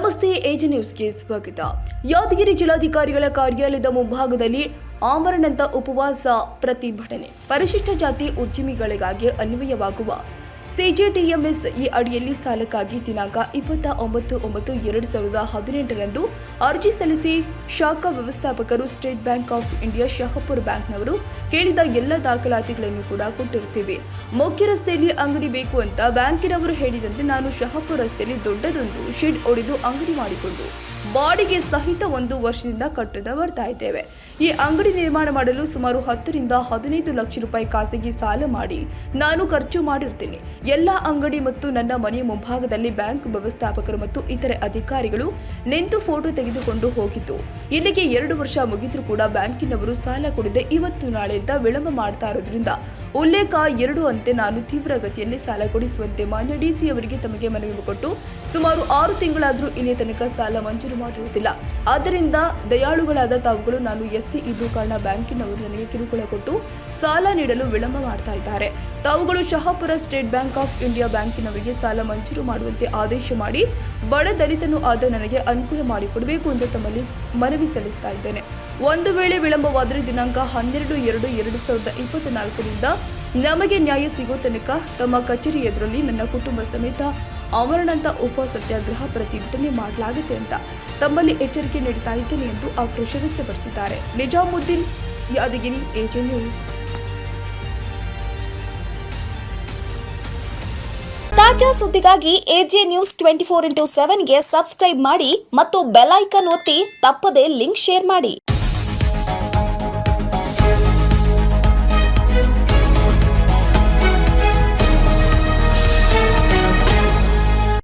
ನಮಸ್ತೆ ಎಜೆ ನ್ಯೂಸ್ಗೆ ಸ್ವಾಗತ. ಯಾದಗಿರಿ ಜಿಲ್ಲಾಧಿಕಾರಿಗಳ ಕಾರ್ಯಾಲಯದ ಮುಂಭಾಗದಲ್ಲಿ ಆಮರಣದ ಉಪವಾಸ ಪ್ರತಿಭಟನೆ. ಪರಿಶಿಷ್ಟ ಜಾತಿ ಉದ್ಯಮಿಗಳಿಗಾಗಿ ಅನ್ವಯವಾಗುವ ಸಿಜಿಟಿಎಂಎಸ್ ಈ ಅಡಿಯಲ್ಲಿ ಸಾಲಕ್ಕಾಗಿ ದಿನಾಂಕ 29/9/2018 ಅರ್ಜಿ ಸಲ್ಲಿಸಿ ಶಾಖಾ ವ್ಯವಸ್ಥಾಪಕರು state Bank of India Shahapur ಬ್ಯಾಂಕ್ನವರು ಕೇಳಿದ ಎಲ್ಲ ದಾಖಲಾತಿಗಳನ್ನು ಕೂಡ ಕೊಟ್ಟಿರುತ್ತೇವೆ. ಮುಖ್ಯ ರಸ್ತೆಯಲ್ಲಿ ಅಂಗಡಿ ಬೇಕು ಅಂತ ಬ್ಯಾಂಕಿನವರು ಹೇಳಿದಂತೆ ನಾನು ಶಹಾಪುರ ರಸ್ತೆಯಲ್ಲಿ ದೊಡ್ಡದೊಂದು ಶೆಡ್ ಹೊಡೆದು ಅಂಗಡಿ ಮಾಡಿಕೊಂಡು ಬಾಡಿಗೆ ಸಹಿತ 1 ವರ್ಷದಿಂದ ಕಟ್ಟುತ್ತಾ ಬರ್ತಾ ಇದ್ದೇವೆ. ಈ ಅಂಗಡಿ ನಿರ್ಮಾಣ ಮಾಡಲು ಸುಮಾರು 10 ರಿಂದ 15 ಲಕ್ಷ ರೂಪಾಯಿ ಖಾಸಗಿ ಸಾಲ ಮಾಡಿ ನಾನು ಖರ್ಚು ಮಾಡಿರುತ್ತೇನೆ. ಎಲ್ಲ ಅಂಗಡಿ ಮತ್ತು ನನ್ನ ಮನೆಯ ಮುಂಭಾಗದಲ್ಲಿ ಬ್ಯಾಂಕ್ ವ್ಯವಸ್ಥಾಪಕರು ಮತ್ತು ಇತರೆ ಅಧಿಕಾರಿಗಳು ನಿಂತು ಫೋಟೋ ತೆಗೆದುಕೊಂಡು ಹೋಗಿದ್ದು, ಇಲ್ಲಿಗೆ 2 ವರ್ಷ ಮುಗಿದ್ರೂ ಕೂಡ ಬ್ಯಾಂಕಿನವರು ಸಾಲ ಕೊಡದೆ ಇವತ್ತು ನಾಳೆ ಅಂತ ವಿಳಂಬ ಮಾಡ್ತಾ ಇರೋದ್ರಿಂದ ಉಲ್ಲೇಖ 2 ಅಂತೆ ನಾನು ತೀವ್ರಗತಿಯಲ್ಲಿ ಸಾಲ ಕೊಡಿಸುವಂತೆ ಮಾನ್ಯ ಡಿಸಿ ಅವರಿಗೆ ತಮಗೆ ಮನವಿ ಕೊಟ್ಟು ಸುಮಾರು 6 ತಿಂಗಳಾದರೂ ಇಲ್ಲಿ ತನಕ ಸಾಲ ಮಂಜೂರು ಮಾಡಿರುವುದಿಲ್ಲ. ಆದ್ದರಿಂದ ದಯಾಳುಗಳಾದ ತಾವುಗಳು ನಾನು ಎಸ್ಸಿ ಇದ್ದು ಕಾರಣ ಬ್ಯಾಂಕಿನವರು ನನಗೆ ಕಿರುಕುಳ ಕೊಟ್ಟು ಸಾಲ ನೀಡಲು ವಿಳಂಬ ಮಾಡ್ತಾ ಇದ್ದಾರೆ. ತಾವುಗಳು Shahapur State Bank of India ಬ್ಯಾಂಕಿನವರಿಗೆ ಸಾಲ ಮಂಜೂರು ಮಾಡುವಂತೆ ಆದೇಶ ಮಾಡಿ ಬಡ ದಲಿತನು ಆದ ನನಗೆ ಅನುಕೂಲ ಮಾಡಿಕೊಡಬೇಕು ಎಂದು ತಮ್ಮಲ್ಲಿ ಮನವಿ ಸಲ್ಲಿಸ್ತಾ ಇದ್ದೇನೆ. ಒಂದು ವೇಳೆ ವಿಳಂಬವಾದರೆ ದಿನಾಂಕ 12/2/2024 ನಮಗೆ ನ್ಯಾಯ ಸಿಗೋ ತನಕ ತಮ್ಮ ಕಚೇರಿ ಎದುರಲ್ಲಿ ನನ್ನ ಕುಟುಂಬ ಸಮೇತ ಆಮರಣದ ಉಪ ಸತ್ಯಾಗ್ರಹ ಪ್ರತಿಭಟನೆ ಮಾಡಲಾಗುತ್ತೆ ಅಂತ ತಮ್ಮಲ್ಲಿ ಎಚ್ಚರಿಕೆ ನೀಡುತ್ತಾ ಇದ್ದೇನೆ ಎಂದು ಆಕ್ರೋಶ ವ್ಯಕ್ತಪಡಿಸಿದ್ದಾರೆ. Nizamuddin, Yadagiri, AJ news. ತಾಜಾ ಸುದ್ದಿಗಾಗಿ ಎಜೆ ನ್ಯೂಸ್ 24x7ಗೆ ಸಬ್ಸ್ಕ್ರೈಬ್ ಮಾಡಿ ಮತ್ತು ಬೆಲ್ ಐಕಾನ್ ಒತ್ತಿ ತಪ್ಪದೇ ಲಿಂಕ್ ಶೇರ್ ಮಾಡಿ.